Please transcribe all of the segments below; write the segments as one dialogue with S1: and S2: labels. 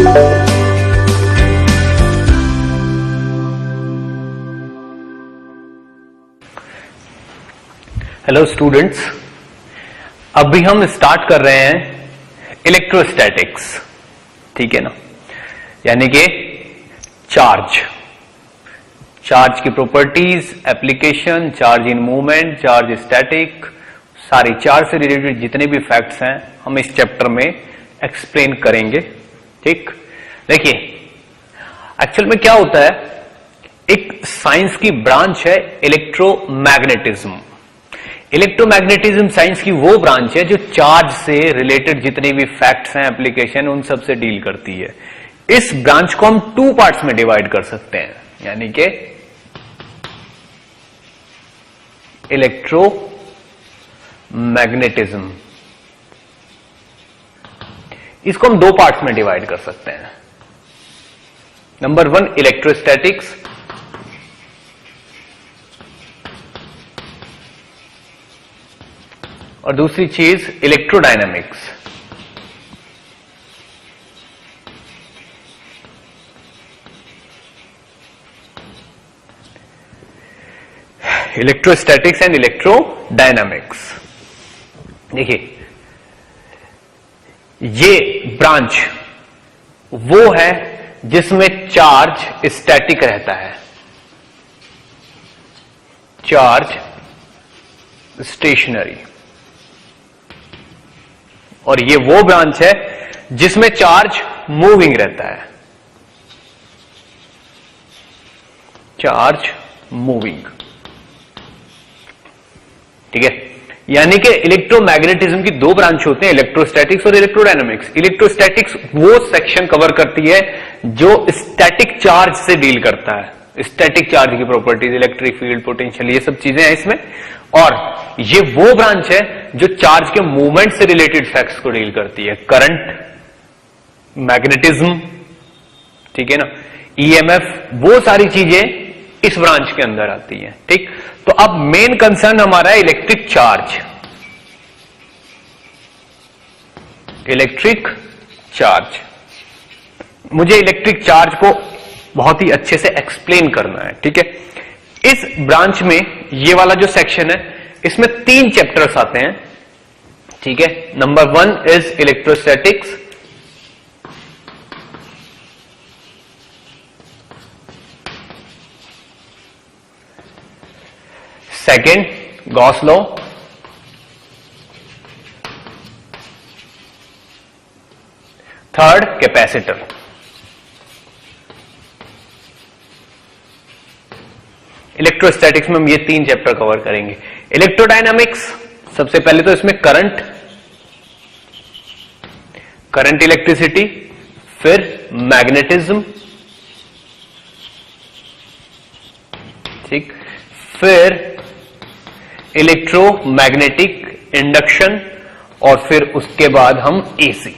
S1: Hello students, अभी हम start कर रहे हैं इलेक्ट्रोस्टैटिक्स, ठीक है ना। यानी कि चार्ज की properties, application, charge in movement, charge static, सारी चार्ज से रिलेटेड जितने भी फैक्ट्स हैं हम इस चैप्टर में एक्सप्लेन करेंगे। ठीक, देखिए एक्चुअल में क्या होता है, एक साइंस की ब्रांच है इलेक्ट्रोमैग्नेटिज्म। इलेक्ट्रोमैग्नेटिज्म साइंस की वो ब्रांच है जो चार्ज से रिलेटेड जितने भी फैक्ट्स हैं, एप्लीकेशन, उन सब से डील करती है। इस ब्रांच को हम 2 पार्ट्स में डिवाइड कर सकते हैं, यानी कि इलेक्ट्रोमैग्नेटिज्म, इसको हम 2 पार्ट्स में डिवाइड कर सकते हैं। नंबर 1 इलेक्ट्रोस्टैटिक्स, और दूसरी चीज इलेक्ट्रोडायनामिक्स। Electrostatics and electrodynamics. देखिए ये ब्रांच वो है जिसमें चार्ज स्टैटिक रहता है, चार्ज स्टेशनरी, और ये वो ब्रांच है जिसमें चार्ज मूविंग रहता है, चार्ज मूविंग। ठीक है, यानी कि इलेक्ट्रोमैग्नेटिज्म की 2 ब्रांच होते हैं, इलेक्ट्रोस्टैटिक्स और इलेक्ट्रोडायनामिक्स। इलेक्ट्रोस्टैटिक्स वो सेक्शन कवर करती है जो स्टैटिक चार्ज से डील करता है, स्टैटिक चार्ज की प्रॉपर्टीज, इलेक्ट्रिक फील्ड, पोटेंशियल, ये सब चीजें हैं इसमें। और ये वो ब्रांच है जो चार्ज के मूवमेंट से रिलेटेड फैक्ट्स को डील करती है, करंट, मैग्नेटिज्म, ठीक है ना, ईएमएफ, वो सारी चीजें इस ब्रांच के अंदर आती हैं। ठीक, तो अब मेन कंसर्न हमारा है इलेक्ट्रिक चार्ज। इलेक्ट्रिक चार्ज, मुझे इलेक्ट्रिक चार्ज को बहुत ही अच्छे से एक्सप्लेन करना है। ठीक है, इस ब्रांच में ये वाला जो सेक्शन है इसमें 3 चैप्टर्स आते हैं। ठीक है, number 1 is electrostatics, second Gauss law, third capacitor. Electrostatics में हम ये 3 चैप्टर कवर करेंगे। इलेक्ट्रोडायनामिक्स, सबसे पहले तो इसमें करंट इलेक्ट्रिसिटी, फिर मैग्नेटिज्म, ठीक, फिर इलेक्ट्रोमैग्नेटिक इंडक्शन, और फिर उसके बाद हम एसी।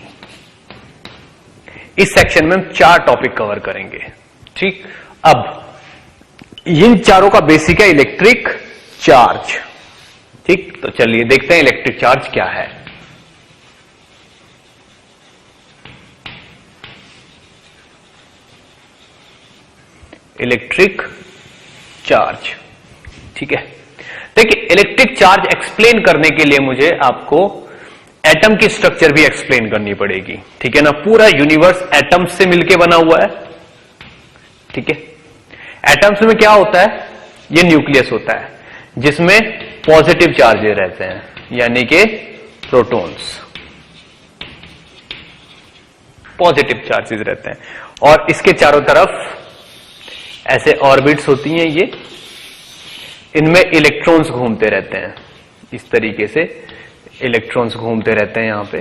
S1: इस सेक्शन में हम 4 टॉपिक कवर करेंगे। ठीक, अब इन चारों का बेसिक है इलेक्ट्रिक चार्ज। ठीक, तो चलिए देखते हैं इलेक्ट्रिक चार्ज क्या है। इलेक्ट्रिक चार्ज, ठीक है। देखिए इलेक्ट्रिक चार्ज एक्सप्लेन करने के लिए मुझे आपको एटम की स्ट्रक्चर भी एक्सप्लेन करनी पड़ेगी, ठीक है ना। पूरा यूनिवर्स एटम्स से मिलकर बना हुआ है, ठीक है। एटम्स में क्या होता है, ये न्यूक्लियस होता है जिसमें पॉजिटिव चार्जेस रहते हैं, यानी कि प्रोटॉन्स, पॉजिटिव चार्जेस रहते हैं, और इसके चारों तरफ ऐसे ऑर्बिट्स होती हैं, ये इनमें इलेक्ट्रॉन्स घूमते रहते हैं। इस तरीके से इलेक्ट्रॉन्स घूमते रहते हैं यहां पे।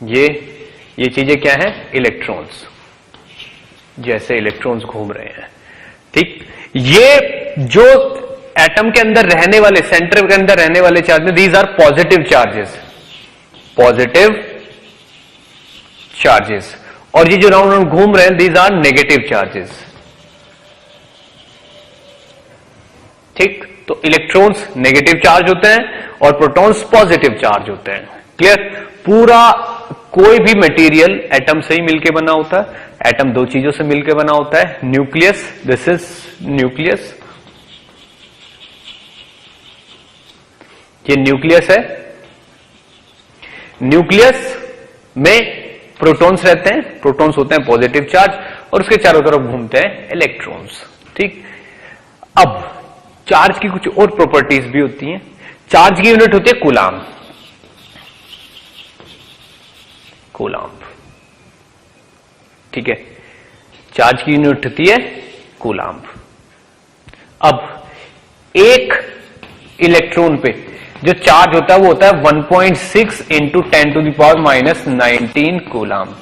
S1: ये चीजें क्या है, इलेक्ट्रॉन्स, जैसे इलेक्ट्रॉन्स घूम रहे हैं, ठीक। ये जो एटम के अंदर रहने वाले, सेंटर के अंदर रहने वाले charge, these are positive charges, positive charges. और ये जो राउंड राउंड घूम रहे हैं, दीज आर नेगेटिव चार्जेस, ठीक। तो इलेक्ट्रॉन्स नेगेटिव चार्ज होते हैं और प्रोटॉन्स पॉजिटिव चार्ज होते हैं। क्लियर, पूरा कोई भी मटेरियल एटम से ही मिलके बना होता है। एटम दो चीजों से मिलके बना होता है, न्यूक्लियस, दिस इज न्यूक्लियस, ये न्यूक्लियस है। न्यूक्लियस में प्रोटॉन्स रहते हैं, प्रोटॉन्स होते हैं पॉजिटिव चार्ज, और उसके चारों तरफ घूमते हैं इलेक्ट्रॉन्स। ठीक, अब चार्ज की कुछ और प्रॉपर्टीज भी होती हैं। चार्ज की यूनिट होती है कूलाम्ब, कूलाम्ब, ठीक है, चार्ज की यूनिट होती है कूलाम्ब। अब एक इलेक्ट्रॉन पे जो चार्ज होता है वो होता है 1.6 इंटू 10⁻⁻19 कूलाम्ब,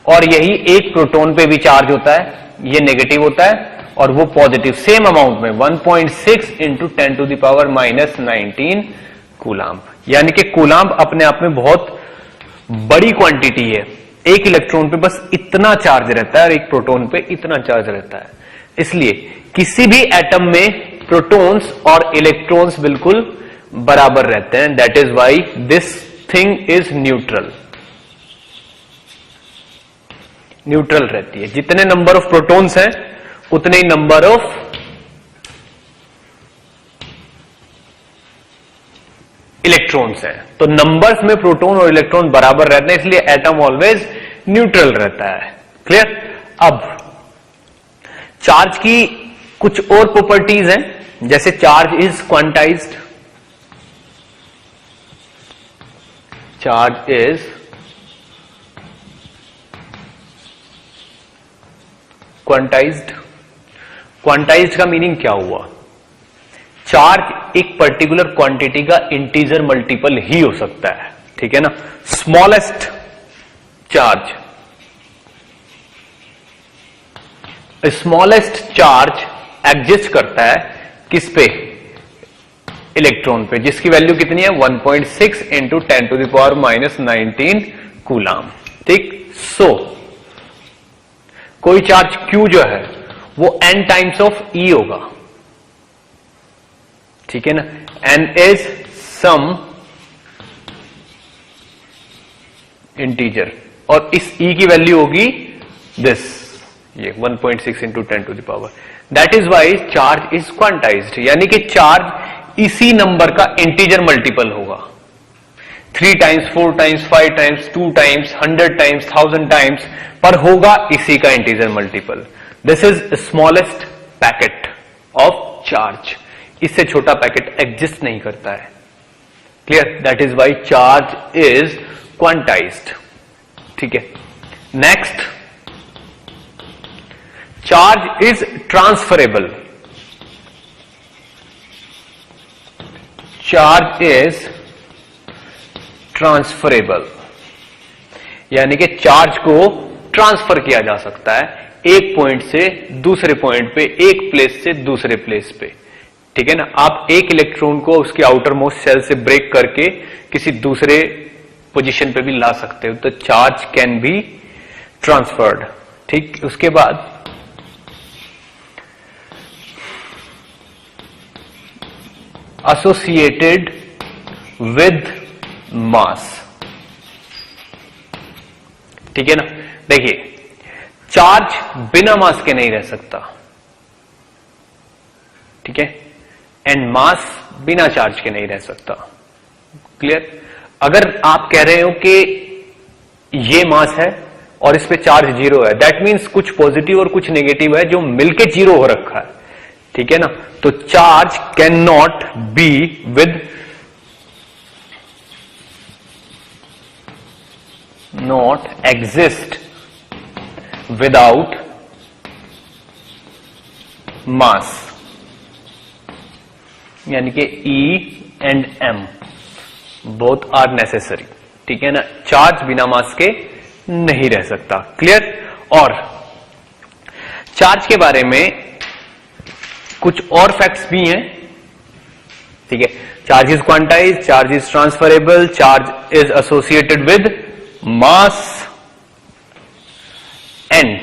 S1: और यही एक प्रोटॉन पे भी चार्ज होता है, ये नेगेटिव होता है और वो पॉजिटिव, सेम अमाउंट में 1.6 इंटू 10⁻⁻19 कूलाम्ब। यानी कि कूलाम्ब अपने आप में बहुत बड़ी क्वांटिटी है। एक इलेक्ट्रॉन पे बस इतना चार्ज रहता है और एक प्रोटॉन पे इतना चार्ज रहता है। इसलिए किसी भी एटम में प्रोटॉन्स और इलेक्ट्रॉन्स बिल्कुल बराबर रहते हैं। That is why this thing is neutral, neutral रहती है। जितने नंबर ऑफ प्रोटॉन्स हैं उतने ही नंबर ऑफ इलेक्ट्रॉन्स हैं। तो नंबर्स में प्रोटॉन और इलेक्ट्रॉन बराबर रहते हैं, इसलिए एटम ऑलवेज न्यूट्रल रहता है। क्लियर? अब चार्ज की कुछ और प्रॉपर्टीज हैं, जैसे charge is quantized, charge is quantized. Quantized का मीनिंग क्या हुआ? चार्ज एक पर्टिकुलर क्वांटिटी का इंटीजर मल्टीपल ही हो सकता है, ठीक है ना। Smallest charge, smallest charge exist करता है किस पे? इलेक्ट्रॉन पे, जिसकी वैल्यू कितनी है? 1.6 इंटू 10⁻⁻19 कूलाम। ठीक, सो कोई चार्ज Q जो है वो n टाइम्स ऑफ E होगा, ठीक है ना। n इज सम इंटीजर, और इस E की वैल्यू होगी दिस, ये 1.6 into 10⁻। That is why charge is quantised, यानी कि चार्ज इसी नंबर का इंटीजर मल्टीपल होगा। 3 times, 4 times, 5 times, 2 times, 100 times, 1000 times, पर होगा इसी का integer multiple. This is smallest packet of charge, इससे छोटा पैकेट एग्जिस्ट नहीं करता है। Clear? That is why charge is quantized, ठीक है। Next, charge is transferable. Charge is transferable, यानी कि चार्ज को ट्रांसफर किया जा सकता है एक पॉइंट से दूसरे पॉइंट पे, एक प्लेस से दूसरे प्लेस पे, ठीक है ना। आप एक इलेक्ट्रॉन को उसके आउटर मोस्ट शेल से ब्रेक करके किसी दूसरे पोजीशन पे भी ला सकते हो, तो चार्ज कैन बी ट्रांसफर्ड। ठीक, उसके बाद एसोसिएटेड विद मास, ठीक है ना। देखिए, चार्ज बिना मास के नहीं रह सकता, ठीक है, एंड मास बिना चार्ज के नहीं रह सकता। क्लियर? अगर आप कह रहे हो कि ये मास है और इस पे चार्ज 0 है, दैट मीन्स कुछ पॉजिटिव और कुछ नेगेटिव है जो मिलके 0 हो रखा है, ठीक है ना। तो charge can not be with not exist without mass, यानी कि E and M both are necessary, ठीक है ना। चार्ज बिना मास के नहीं रह सकता। क्लियर? और चार्ज के बारे में कुछ और फैक्ट्स भी हैं, ठीक है। Charge is quantized, charge is transferable, charge is associated with mass, and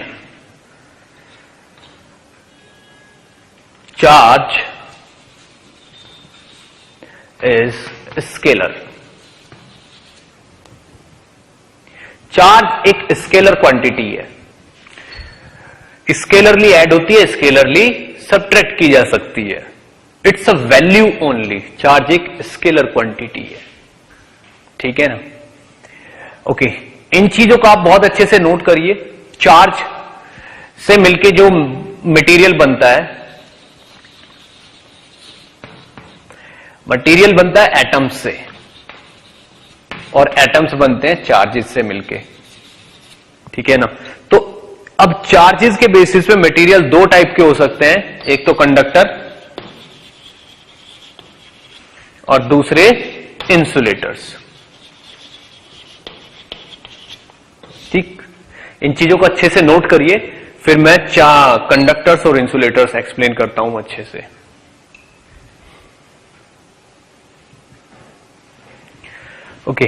S1: charge is scalar. Charge एक स्केलर क्वांटिटी है, स्केलरली ऐड होती है, स्केलरली सबट्रैक्ट की जा सकती है। It's a value only. Charge एक स्केलर क्वांटिटी है, ठीक है ना। ओके, इन चीजों को आप बहुत अच्छे से नोट करिए। चार्ज से मिलके जो मटेरियल बनता है, मटेरियल बनता है एटम्स से, और एटम्स बनते हैं चार्जेस से मिलके, ठीक है ना। तो अब चार्जेस के बेसिस पे मटेरियल दो टाइप के हो सकते हैं, एक तो कंडक्टर और दूसरे इंसुलेटर्स। ठीक, इन चीजों को अच्छे से नोट करिए, फिर मैं कंडक्टर्स और इंसुलेटर्स एक्सप्लेन करता हूं अच्छे से। ओके,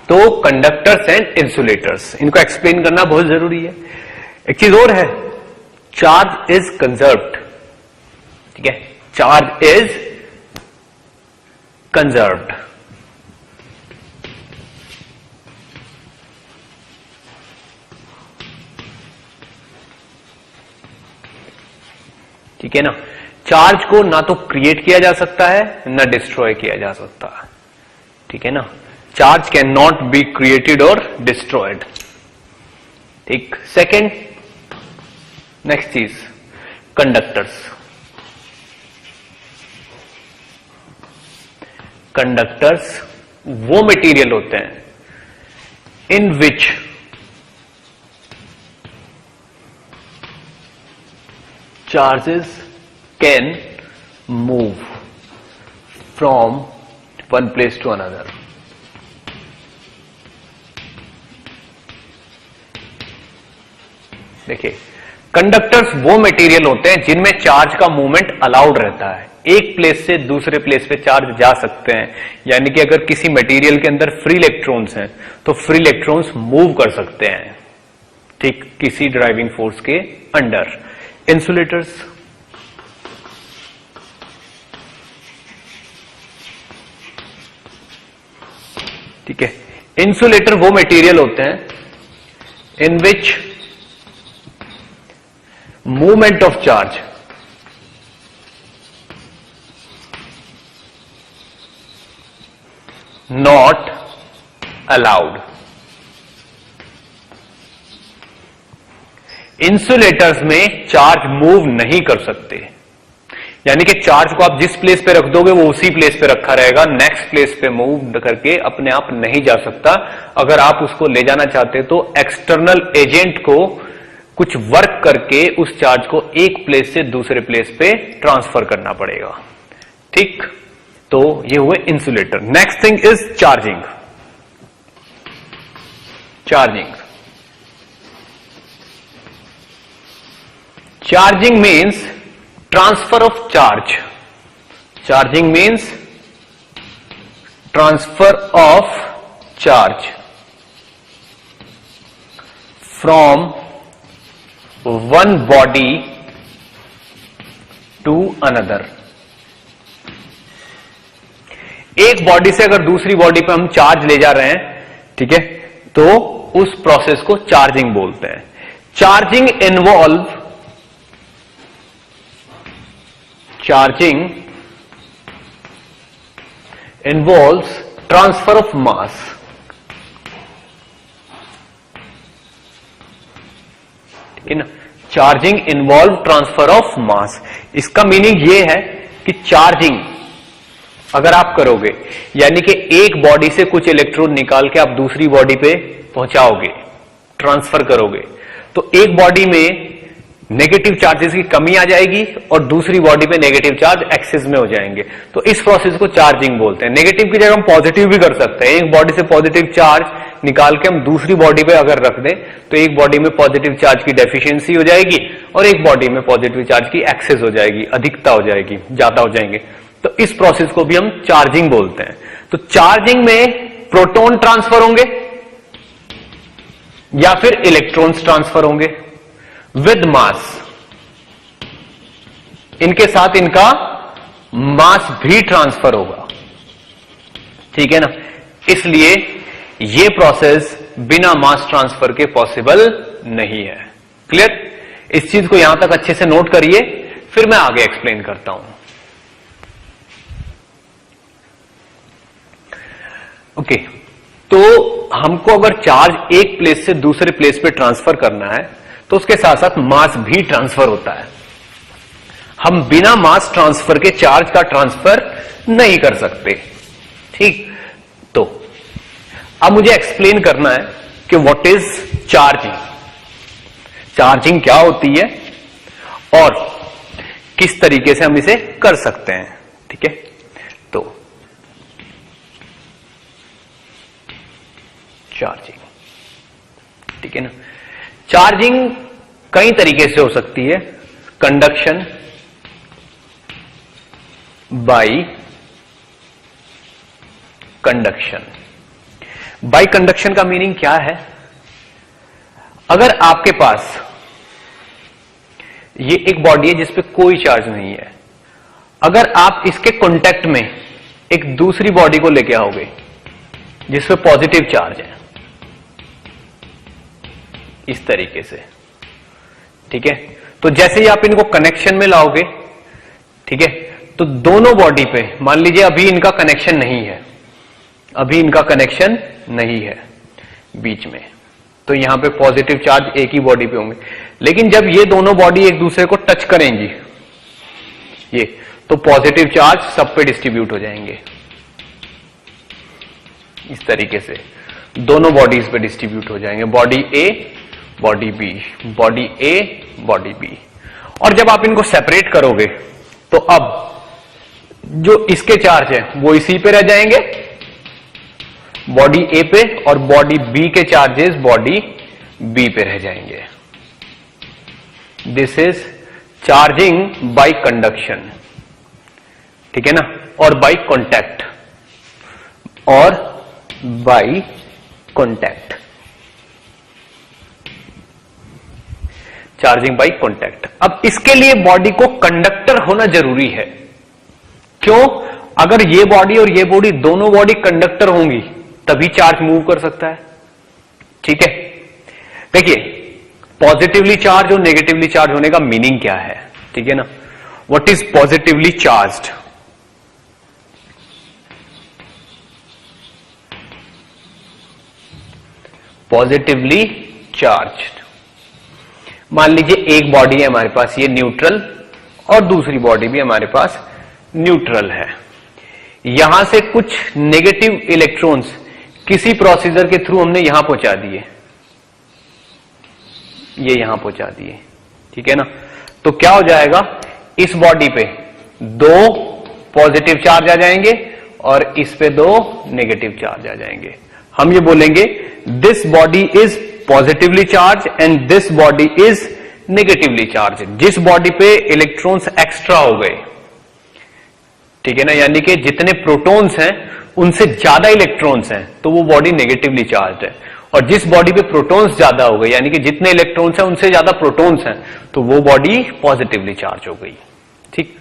S1: तो कंडक्टर्स एंड इंसुलेटर्स, इनको एक्सप्लेन करना बहुत जरूरी है। एक चीज और है, चार्ज इज कंजर्व्ड, ठीक है, चार्ज इज कंजर्व्ड। ठीक है ना। चार्ज को ना तो क्रिएट किया जा सकता है ना डिस्ट्रॉय किया जा सकता है, ठीक है ना। Charge can not be created और डिस्ट्रॉयड। ठीक, सेकेंड, नेक्स्ट चीज, कंडक्टर्स। कंडक्टर्स वो मटेरियल होते हैं in which charges can move from one place to another. देखिए, कंडक्टर्स वो मटेरियल होते हैं जिनमें चार्ज का मूवमेंट अलाउड रहता है, एक प्लेस से दूसरे प्लेस पे चार्ज जा सकते हैं। यानी कि अगर किसी मटेरियल के अंदर फ्री इलेक्ट्रॉन्स हैं तो फ्री इलेक्ट्रॉन्स मूव कर सकते हैं, ठीक, किसी ड्राइविंग फोर्स के अंडर। इंसुलेटर्स, ठीक है, इंसुलेटर वो मटेरियल होते हैं in which movement of charge not allowed. Insulators में चार्ज मूव नहीं कर सकते, यानी कि चार्ज को आप जिस प्लेस पे रख दोगे वो उसी प्लेस पे रखा रहेगा, नेक्स्ट प्लेस पे मूव करके अपने आप नहीं जा सकता। अगर आप उसको ले जाना चाहते तो एक्सटर्नल एजेंट को कुछ वर्क करके उस चार्ज को एक प्लेस से दूसरे प्लेस पे ट्रांसफर करना पड़ेगा। ठीक, तो ये हुए insulator. Next thing is charging. Charging, charging means transfer of charge. Charging means transfer of charge from one body to another. एक बॉडी से अगर दूसरी बॉडी पे हम चार्ज ले जा रहे हैं, ठीक है, तो उस प्रोसेस को चार्जिंग बोलते हैं। Charging involves transfer of mass. ठीक है ना, charging involve transfer of mass. इसका मीनिंग ये है कि चार्जिंग अगर आप करोगे, यानी कि एक बॉडी से कुछ इलेक्ट्रॉन निकाल के आप दूसरी बॉडी पे पहुंचाओगे, ट्रांसफर करोगे, तो एक बॉडी में नेगेटिव चार्जेस की कमी आ जाएगी और दूसरी बॉडी पे नेगेटिव चार्ज एक्सेस में हो जाएंगे। तो इस प्रोसेस को चार्जिंग बोलते हैं। नेगेटिव की जगह हम पॉजिटिव भी कर सकते हैं। एक बॉडी से पॉजिटिव चार्ज निकाल के हम दूसरी बॉडी पे अगर रख दें तो एक बॉडी में पॉजिटिव चार्ज की डेफिशिएंसी हो जाएगी और एक बॉडी में पॉजिटिव चार्ज की एक्सेस हो जाएगी, अधिकता हो जाएगी, ज्यादा हो जाएंगे। तो इस प्रोसेस को भी हम चार्जिंग बोलते हैं। तो चार्जिंग में प्रोटॉन ट्रांसफर होंगे या फिर इलेक्ट्रॉन्स ट्रांसफर होंगे विद मास। इनके साथ इनका मास भी ट्रांसफर होगा, ठीक है ना। इसलिए ये प्रोसेस बिना मास ट्रांसफर के पॉसिबल नहीं है। क्लियर? इस चीज को यहां तक अच्छे से नोट करिए, फिर मैं आगे एक्सप्लेन करता हूं। ओके, तो हमको अगर चार्ज एक प्लेस से दूसरे प्लेस पे ट्रांसफर करना है तो उसके साथ साथ मास भी ट्रांसफर होता है। हम बिना मास ट्रांसफर के चार्ज का ट्रांसफर नहीं कर सकते। ठीक, तो अब मुझे एक्सप्लेन करना है कि व्हाट इज चार्जिंग, चार्जिंग क्या होती है और किस तरीके से हम इसे कर सकते हैं। ठीक है, तो चार्जिंग, ठीक है ना। चार्जिंग कई तरीके से हो सकती है। Conduction, by conduction. By conduction का मीनिंग क्या है? अगर आपके पास ये एक बॉडी है जिसपे कोई चार्ज नहीं है, अगर आप इसके कांटेक्ट में एक दूसरी बॉडी को लेके आओगे जिसपे पॉजिटिव चार्ज है, इस तरीके से, ठीक है, तो जैसे ही आप इनको कनेक्शन में लाओगे, ठीक है, तो दोनों बॉडी पे मान लीजिए अभी इनका कनेक्शन नहीं है, अभी इनका कनेक्शन नहीं है बीच में, तो यहां पे पॉजिटिव चार्ज एक ही बॉडी पे होंगे। लेकिन जब ये दोनों बॉडी एक दूसरे को टच करेंगी, ये, तो पॉजिटिव चार्ज सब पे डिस्ट्रीब्यूट हो जाएंगे। इस तरीके से दोनों बॉडीज पे डिस्ट्रीब्यूट हो जाएंगे, बॉडी ए, बॉडी बी, बॉडी ए, बॉडी बी। और जब आप इनको सेपरेट करोगे तो अब जो इसके चार्ज है वो इसी पे रह जाएंगे, बॉडी ए पे, और बॉडी बी के चार्जेस बॉडी बी पे रह जाएंगे। This is charging by conduction, ठीक है ना, और बाय कॉन्टैक्ट, और by contact, charging by contact. अब इसके लिए बॉडी को कंडक्टर होना जरूरी है। क्यों? अगर ये बॉडी और ये बॉडी, दोनों बॉडी कंडक्टर होंगी तभी चार्ज मूव कर सकता है। ठीक है, देखिए पॉजिटिवली चार्ज और नेगेटिवली चार्ज होने का मीनिंग क्या है, ठीक है ना। What is positively charged? Positively charged, मान लीजिए एक बॉडी है हमारे पास ये न्यूट्रल, और दूसरी बॉडी भी हमारे पास न्यूट्रल है। यहां से कुछ नेगेटिव इलेक्ट्रॉन्स किसी प्रोसीजर के थ्रू हमने यहां पहुंचा दिए, ये यहां पहुंचा दिए, ठीक है ना। तो क्या हो जाएगा, इस बॉडी पे दो पॉजिटिव चार्ज आ जाएंगे और इस पे दो नेगेटिव चार्ज आ जाएंगे। हम ये बोलेंगे this body is positively charge and this body is negatively charge. जिस बॉडी पे इलेक्ट्रॉन्स एक्स्ट्रा हो गए, ठीक है ना, यानी कि जितने प्रोटॉन्स हैं उनसे ज्यादा इलेक्ट्रॉन्स हैं, तो वो बॉडी नेगेटिवली चार्ज है। और जिस बॉडी पे प्रोटॉन्स ज्यादा हो गए, यानी कि जितने इलेक्ट्रॉन्स हैं उनसे ज्यादा प्रोटॉन्स हैं, तो वो बॉडी पॉजिटिवली चार्ज हो गई। ठीक,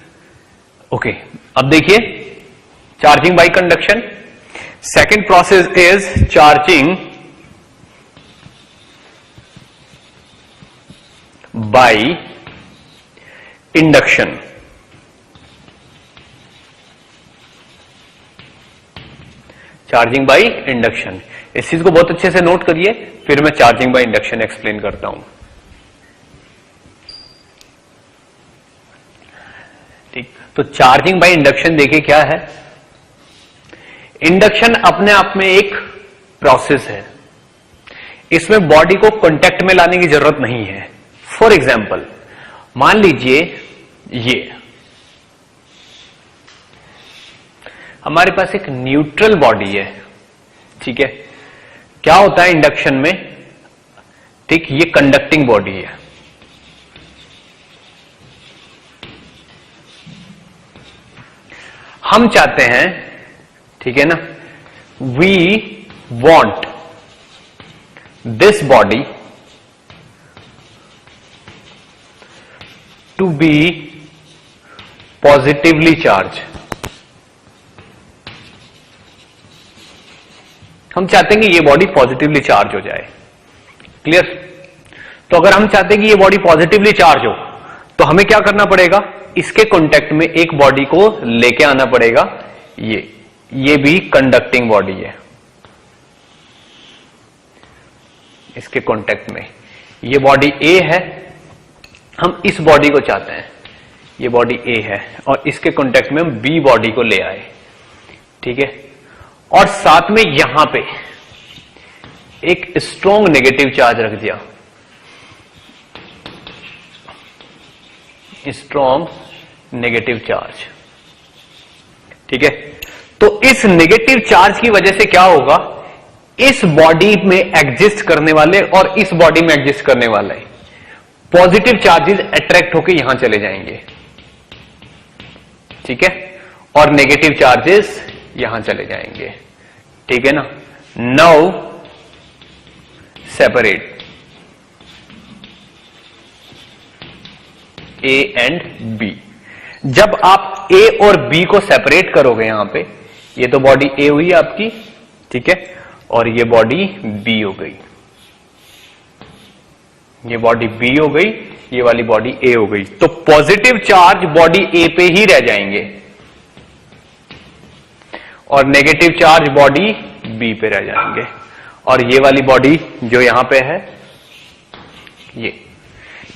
S1: ओके। अब देखिए charging by conduction. Second process is charging by induction. Charging by induction, इस चीज को बहुत अच्छे से नोट करिए, फिर मैं चार्जिंग बाय इंडक्शन एक्सप्लेन करता हूं। ठीक, तो चार्जिंग बाय इंडक्शन देखिए क्या है। इंडक्शन अपने आप में एक प्रोसेस है, इसमें बॉडी को कांटेक्ट में लाने की जरूरत नहीं है। फॉर एग्जाम्पल मान लीजिए ये हमारे पास एक न्यूट्रल बॉडी है, ठीक है। क्या होता है इंडक्शन में, ठीक, ये कंडक्टिंग बॉडी है, हम चाहते हैं, ठीक है ना, we want this body to be positively charge. हम चाहते हैं कि ये बॉडी पॉजिटिवली चार्ज हो जाए। क्लियर? तो अगर हम चाहते हैं कि ये बॉडी पॉजिटिवली चार्ज हो तो हमें क्या करना पड़ेगा, इसके कांटेक्ट में एक बॉडी को लेके आना पड़ेगा। ये भी कंडक्टिंग बॉडी है, इसके कांटेक्ट में ये बॉडी ए है, हम इस बॉडी को चाहते हैं, ये बॉडी ए है और इसके कांटेक्ट में हम बी बॉडी को ले आए। ठीक है, और साथ में यहां पे एक स्ट्रॉन्ग नेगेटिव चार्ज रख दिया, स्ट्रॉन्ग नेगेटिव चार्ज। ठीक है, तो इस नेगेटिव चार्ज की वजह से क्या होगा, इस बॉडी में एग्जिस्ट करने वाले और इस बॉडी में एग्जिस्ट करने वाले पॉजिटिव चार्जेस अट्रैक्ट होकर यहां चले जाएंगे। ठीक है, और नेगेटिव चार्जेस यहां चले जाएंगे। ठीक है ना? Now separate A and B. जब आप ए और बी को सेपरेट करोगे, यहां पे ये तो बॉडी ए हुई आपकी, ठीक है, और ये बॉडी बी हो गई, ये बॉडी बी हो गई, ये वाली बॉडी ए हो गई। तो पॉजिटिव चार्ज बॉडी ए पे ही रह जाएंगे और नेगेटिव चार्ज बॉडी बी पे रह जाएंगे। और ये वाली बॉडी जो यहां पे है, ये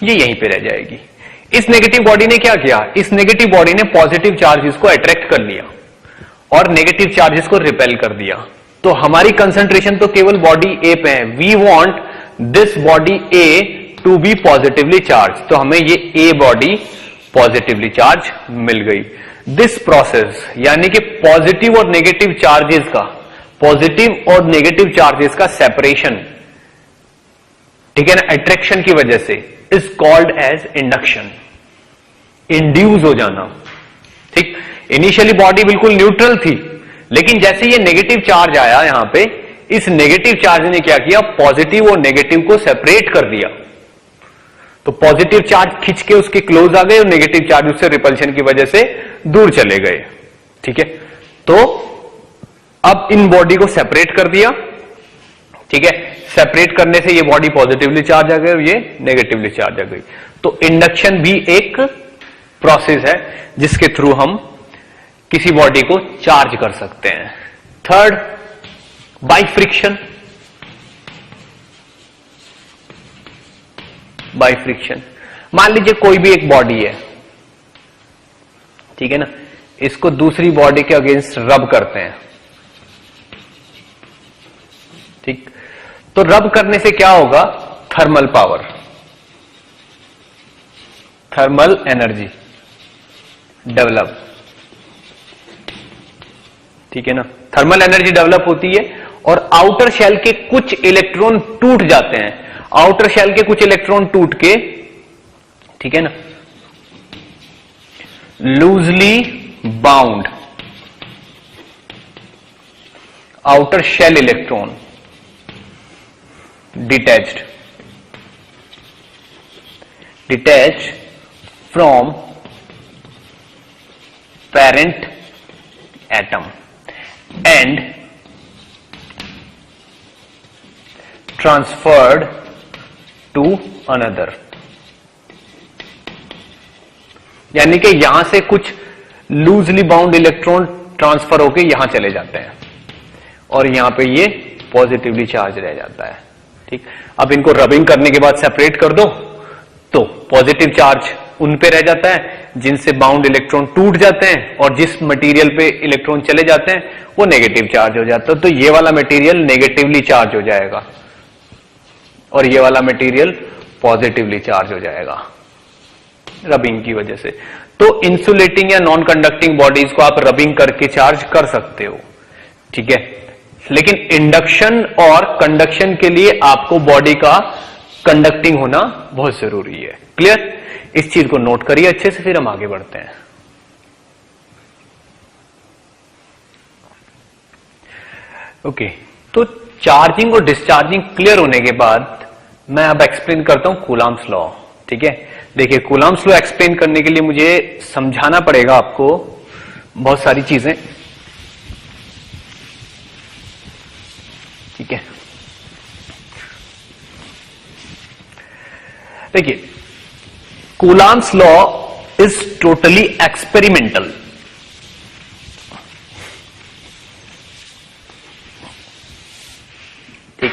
S1: यहीं पे रह जाएगी। इस नेगेटिव बॉडी ने क्या किया, इस नेगेटिव बॉडी ने पॉजिटिव चार्जेस को अट्रैक्ट कर लिया और नेगेटिव चार्जेस को रिपेल कर दिया। तो हमारी कंसंट्रेशन तो केवल बॉडी ए पे है। We want this body A to be positively charge, तो हमें ये ए बॉडी पॉजिटिवली चार्ज मिल गई। दिस प्रोसेस यानी कि पॉजिटिव और नेगेटिव चार्जेस का, पॉजिटिव और नेगेटिव चार्जेस का सेपरेशन, ठीक है ना, अट्रैक्शन की वजह से, is called as induction, induce हो जाना। ठीक, इनिशियली बॉडी बिल्कुल न्यूट्रल थी, लेकिन जैसे ये नेगेटिव चार्ज आया यहां पे, इस नेगेटिव चार्ज ने क्या किया, पॉजिटिव और नेगेटिव को सेपरेट कर दिया। तो पॉजिटिव चार्ज खिंच के उसके क्लोज आ गए और नेगेटिव चार्ज उससे रिपल्शन की वजह से दूर चले गए। ठीक है, तो अब इन बॉडी को सेपरेट कर दिया। ठीक है, सेपरेट करने से ये बॉडी पॉजिटिवली चार्ज आ गई और ये नेगेटिवली चार्ज आ गई। तो इंडक्शन भी एक प्रोसेस है जिसके थ्रू हम किसी बॉडी को चार्ज कर सकते हैं। Third, by friction. By friction, मान लीजिए कोई भी एक बॉडी है, ठीक है ना, इसको दूसरी बॉडी के अगेंस्ट रब करते हैं। ठीक, तो रब करने से क्या होगा, thermal power, thermal energy develop. ठीक है ना, थर्मल एनर्जी डेवलप होती है और आउटर शेल के कुछ इलेक्ट्रॉन टूट जाते हैं। आउटर शेल के कुछ इलेक्ट्रॉन टूट के, ठीक है ना, loosely bound outer shell electron detached from parent atom and transferred to another। यानी कि यहां से कुछ लूजली बाउंड इलेक्ट्रॉन ट्रांसफर होकर यहां चले जाते हैं और यहां पे ये पॉजिटिवली चार्ज रह जाता है। ठीक, अब इनको रबिंग करने के बाद सेपरेट कर दो तो पॉजिटिव चार्ज उन पे रह जाता है जिनसे बाउंड इलेक्ट्रॉन टूट जाते हैं और जिस मटेरियल पे इलेक्ट्रॉन चले जाते हैं वो नेगेटिव चार्ज हो जाता है। तो ये वाला मटेरियल नेगेटिवली चार्ज हो जाएगा और ये वाला मटेरियल पॉजिटिवली चार्ज हो जाएगा रबिंग की वजह से। तो इंसुलेटिंग या नॉन कंडक्टिंग बॉडीज को आप रबिंग करके चार्ज कर सकते हो। ठीक है, लेकिन इंडक्शन और कंडक्शन के लिए आपको बॉडी का कंडक्टिंग होना बहुत जरूरी है। क्लियर? इस चीज को नोट करिए अच्छे से, फिर हम आगे बढ़ते हैं। ओके, तो चार्जिंग और डिस्चार्जिंग क्लियर होने के बाद मैं अब एक्सप्लेन करता हूं कूलम्ब्स लॉ। ठीक है, देखिए कूलम्ब्स लॉ एक्सप्लेन करने के लिए मुझे समझाना पड़ेगा आपको बहुत सारी चीजें। ठीक है, देखिए coulombs law is totally experimental. ठीक,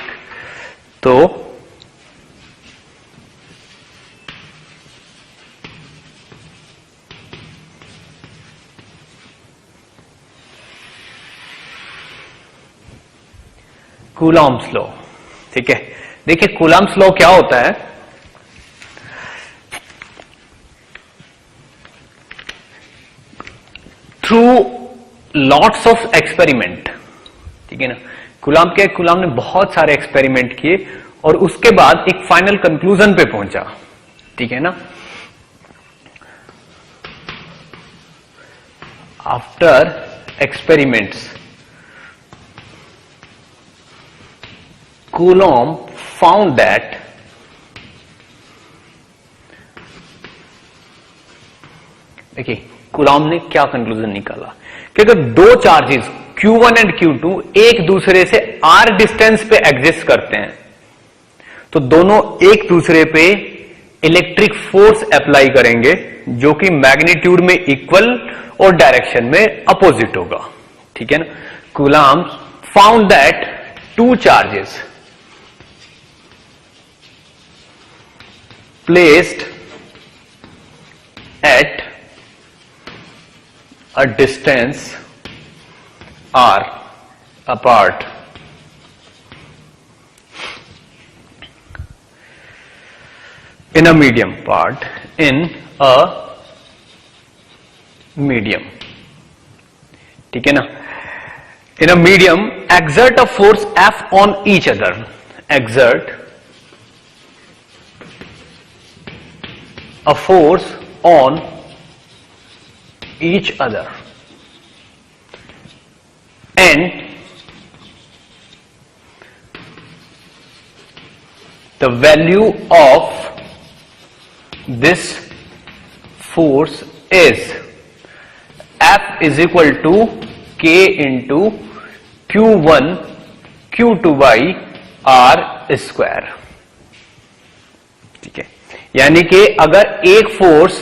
S1: तो कूलाम्स लॉ, ठीक है, देखिए कूलाम्स लॉ क्या होता है, थ्रू लॉट्स ऑफ एक्सपेरिमेंट, ठीक है ना, कूलाम ने बहुत सारे एक्सपेरिमेंट किए और उसके बाद एक फाइनल कंक्लूजन पे पहुंचा, ठीक है ना। After experiments Coulomb found that देखिए कूलॉम ने क्या कंक्लूजन निकाला कि अगर दो चार्जेस Q1 एंड Q2 एक दूसरे से r डिस्टेंस पे एग्जिस्ट करते हैं तो दोनों एक दूसरे पे इलेक्ट्रिक फोर्स अप्लाई करेंगे जो कि मैग्नीट्यूड में इक्वल और डायरेक्शन में अपोजिट होगा, ठीक है ना। Coulomb found that two charges placed at a distance r apart in a medium part in a medium, ठीक है ना, in a medium exert a force F on each other, exert a force on each other and the value of this force is F is equal to K into Q1 Q2 by R square, ठीक है। यानी कि अगर एक force,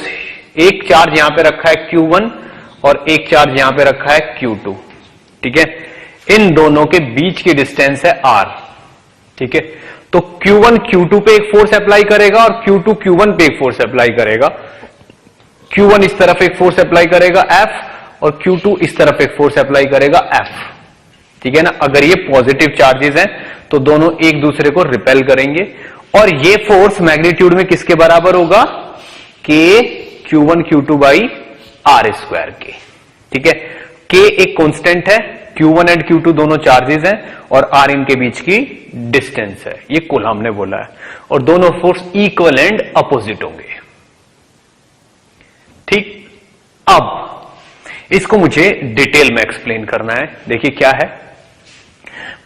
S1: एक charge यहां पे रखा है Q1 और एक चार्ज यहां पे रखा है Q2, ठीक है, इन दोनों के बीच की डिस्टेंस है R, ठीक है, तो Q1 Q2 पे एक फोर्स अप्लाई करेगा और Q2 Q1 पे एक फोर्स अप्लाई करेगा। Q1 इस तरफ एक फोर्स अप्लाई करेगा F और Q2 इस तरफ एक फोर्स अप्लाई करेगा F, ठीक है ना। अगर ये पॉजिटिव चार्जेस हैं तो दोनों एक दूसरे को रिपेल करेंगे और ये फोर्स मैग्नीट्यूड में किसके बराबर होगा, K Q1 Q2 by R square के, ठीक है। K एक कांस्टेंट है, Q1 एंड Q2 दोनों चार्जेस हैं और R इनके बीच की डिस्टेंस है, ये कूलॉम ने बोला है, और दोनों फोर्स इक्वल एंड अपोजिट होंगे, ठीक। अब इसको मुझे डिटेल में एक्सप्लेन करना है। देखिए क्या है,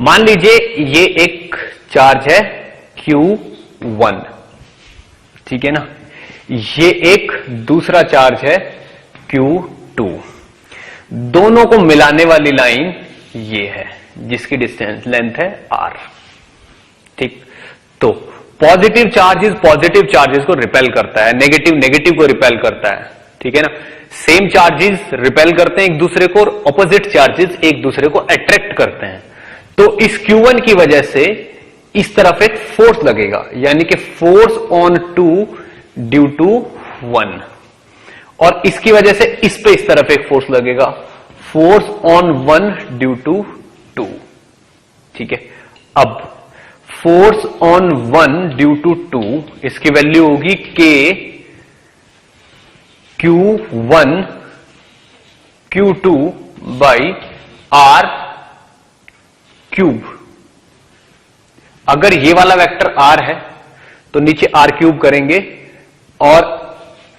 S1: मान लीजिए ये एक चार्ज है Q1, ठीक है ना, ये एक दूसरा चार्ज है Q2, दोनों को मिलाने वाली लाइन ये है जिसकी डिस्टेंस लेंथ है R, ठीक। तो पॉजिटिव चार्जेस को रिपेल करता है, नेगेटिव नेगेटिव को रिपेल करता है, ठीक है ना। सेम चार्जेस रिपेल करते हैं एक दूसरे को और ऑपोजिट चार्जेस एक दूसरे को अट्रैक्ट करते हैं। तो इस Q1 की वजह से इस तरफ एक फोर्स लगेगा, यानी कि फोर्स ऑन 2 ड्यू टू 1, और इसकी वजह से इस पे इस तरफ एक फोर्स लगेगा, फोर्स ऑन 1 ड्यू टू 2, ठीक है। अब फोर्स ऑन 1 ड्यू टू 2 इसकी वैल्यू होगी K Q1 Q2 by R cube. अगर ये वाला वेक्टर R है तो नीचे R क्यूब करेंगे और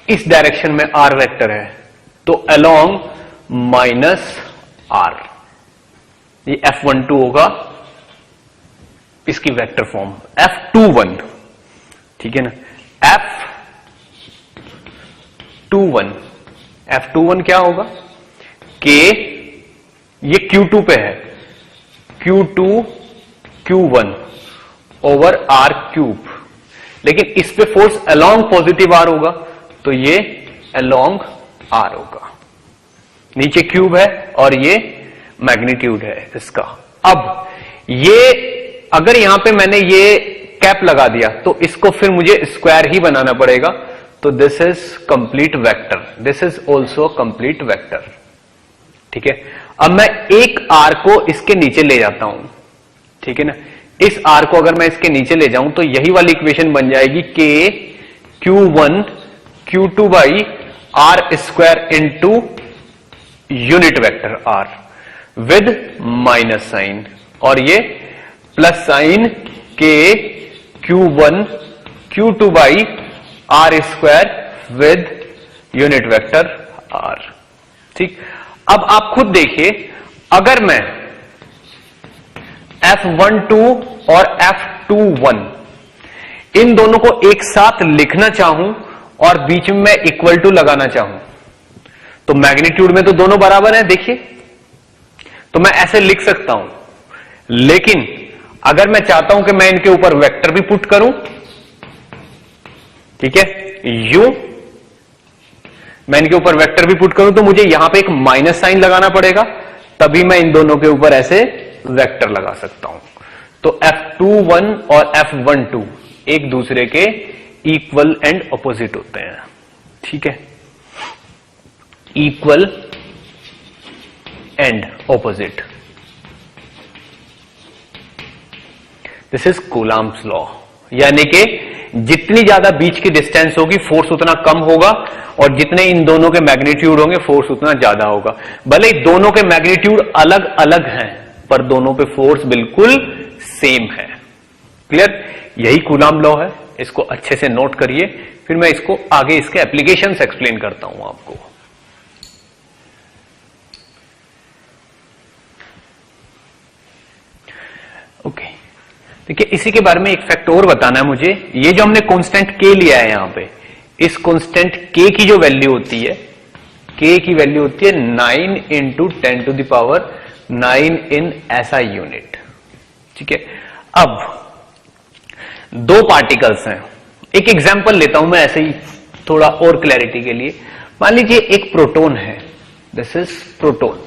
S1: इस डायरेक्शन में R वेक्टर है तो अलोंग माइनस R, ये F12 होगा, इसकी वेक्टर फॉर्म F21, ठीक है ना। F21 क्या होगा, K ये Q2 पे है, Q2 Q1 over R cube, लेकिन इस पे फोर्स अलोंग पॉजिटिव R होगा, तो ये अलोंग R होगा। नीचे क्यूब है और ये मैग्नीट्यूड है इसका। अब ये अगर यहां पे मैंने ये कैप लगा दिया तो इसको फिर मुझे स्क्वायर ही बनाना पड़ेगा, तो this is complete vector, this is also complete vector. ठीक है, अब मैं एक आर को इसके नीचे ले जाता हूं, ठीक है ना। इस आर को अगर मैं इसके नीचे ले जाऊं तो यही वाली इक्वेशन बन जाएगी के Q1 Q2 by R square into unit vector R with minus sign, और ये प्लस साइन के Q1 Q2 by R square with unit vector R. ठीक, अब आप खुद देखिए, अगर मैं F12 और F21 इन दोनों को एक साथ लिखना चाहूं और बीच में मैं इक्वल टू लगाना चाहूं, तो मैग्नीट्यूड में तो दोनों बराबर हैं, देखिए, तो मैं ऐसे लिख सकता हूं। लेकिन अगर मैं चाहता हूं कि मैं इनके ऊपर वेक्टर भी पुट करूं, ठीक है, यू, मैं इनके ऊपर वेक्टर भी पुट करूं, तो मुझे यहां पे एक माइनस साइन लगाना पड़ेगा, तभी मैं इन दोनों के ऊपर ऐसे वेक्टर लगा सकता हूं। तो F21 और F12 एक दूसरे के इक्वल एंड ऑपोजिट होते हैं। ठीक है, equal and opposite, this is Coulomb's law. यानी कि जितनी ज्यादा बीच की डिस्टेंस होगी फोर्स उतना कम होगा, और जितने इन दोनों के मैग्नीट्यूड होंगे फोर्स उतना ज्यादा होगा। भले ही दोनों के मैग्नीट्यूड अलग अलग हैं, पर दोनों पे फोर्स बिल्कुल सेम है। क्लियर, यही कूलम्ब लॉ है, इसको अच्छे से नोट करिए, फिर मैं इसको आगे इसके एप्लीकेशंस एक्सप्लेन करता हूं आपको। ओके, देखिए, इसी के बारे में एक फैक्ट और बताना है मुझे। ये जो हमने कांस्टेंट के लिया है यहां पे, इस कांस्टेंट के की जो वैल्यू होती है, के की वैल्यू होती है 9 इंटू 10 टू द पावर 9 इन ऐसा यूनिट। ठीक है, अब दो पार्टिकल्स हैं, एक एग्जांपल लेता हूं मैं ऐसे ही थोड़ा और क्लैरिटी के लिए। मान लीजिए एक प्रोटॉन है, दिस इज प्रोटॉन,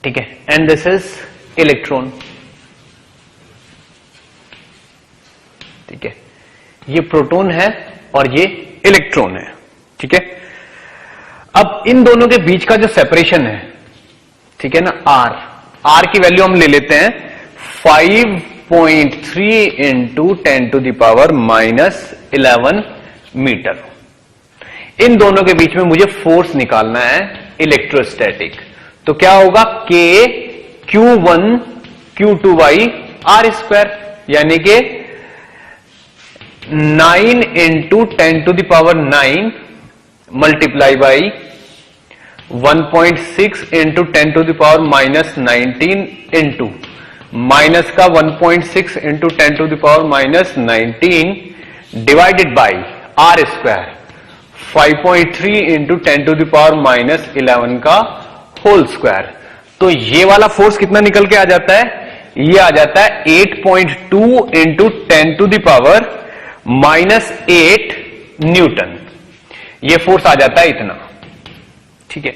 S1: ठीक है, एंड दिस इज इलेक्ट्रॉन। ठीक है, ये प्रोटॉन है और ये इलेक्ट्रॉन है। ठीक है, अब इन दोनों के बीच का जो सेपरेशन है, ठीक है ना, आर की वैल्यू हम ले लेते हैं 5.3 into 10 to the power -11 metre. इन दोनों के बीच में मुझे फोर्स निकालना है इलेक्ट्रोस्टैटिक, तो क्या होगा, के Q1 Q2 by R square, यानी कि 9 into 10 to the power 9 multiply by 1.6 into 10 to the power -19 into minus का 1.6 into 10 to the power -19 divided by R square 5.3 into 10 to the power -11 का होल स्क्वायर। तो ये वाला force कितना निकल के आ जाता है, ये आ जाता है 8.2 into 10 to the power -8 newton. ये फोर्स आ जाता है इतना। ठीक है,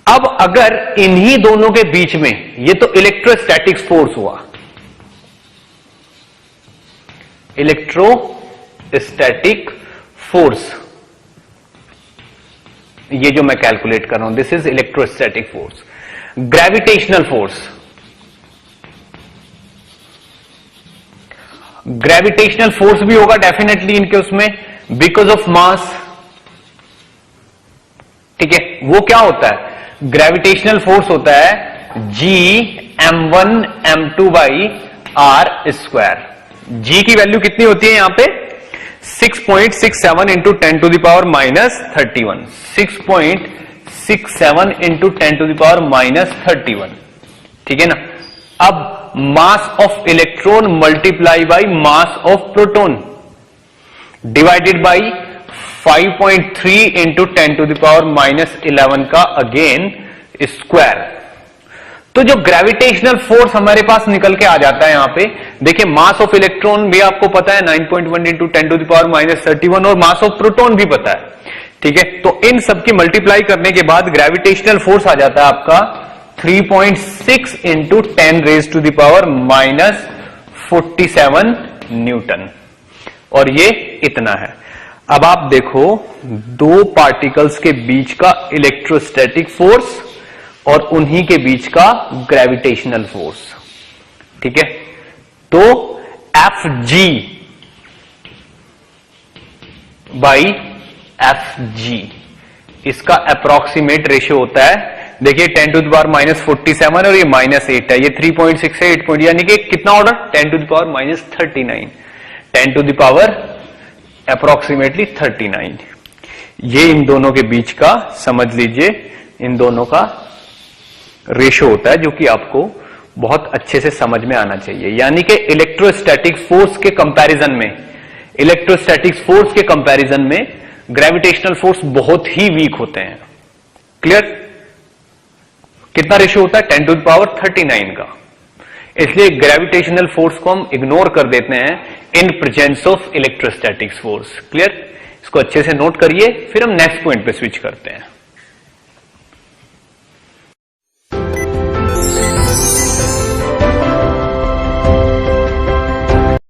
S1: अब अगर इन्हीं दोनों के बीच में, ये तो इलेक्ट्रोस्टैटिक फोर्स हुआ, इलेक्ट्रोस्टैटिक फोर्स, ये जो मैं कैलकुलेट कर रहा हूं, this is electrostatic force. Gravitational force, gravitational force भी होगा डेफिनेटली इनके उसमें, बिकॉज ऑफ मास। ठीक है, वो क्या होता है, ग्रेविटेशनल फोर्स होता है G m1 m2 by R square. G की वैल्यू कितनी होती है यहां पे 6.67 into 10 to the power -31, 6.67 into 10 to the power -31। ठीक है ना। अब mass of electron multiply by mass of proton divided by 5.3 into 10 to the power -11 का अगेन स्क्वायर। तो जो ग्रेविटेशनल फोर्स हमारे पास निकल के आ जाता है यहां पे, देखिए मास ऑफ इलेक्ट्रॉन भी आपको पता है 9.1 इंटू 10⁻⁻31 और मास ऑफ प्रोटॉन भी पता है, ठीक है। तो इन सब की मल्टीप्लाई करने के बाद ग्रेविटेशनल फोर्स आ जाता है आपका 3.6 इंटू 10⁻⁻47 न्यूटन, और ये इतना है। अब आप देखो दो पार्टिकल्स के बीच का इलेक्ट्रोस्टैटिक फोर्स और उन्हीं के बीच का ग्रेविटेशनल फोर्स, ठीक है। तो Fg बाई Fg इसका अप्रोक्सीमेट रेशियो होता है, देखिए 10⁻⁻47 और ये -8 है, ये 3.6 है 8 यानी कि कितना ऑर्डर 10⁻⁻39 अप्रोक्सीमेटली 39। ये इन दोनों के बीच का समझ लीजिए इन दोनों का रेशियो होता है, जो कि आपको बहुत अच्छे से समझ में आना चाहिए। यानी कि इलेक्ट्रोस्टैटिक फोर्स के कंपैरिजन में ग्रेविटेशनल फोर्स बहुत ही वीक होते हैं। क्लियर? कितना रेशियो होता है 10⁻39 का, इसलिए ग्रेविटेशनल फोर्स को हम इग्नोर कर देते हैं in presence of electrostatic force. Clear? इसको अच्छे से नोट करिए, फिर हम नेक्स्ट पॉइंट पे स्विच करते हैं।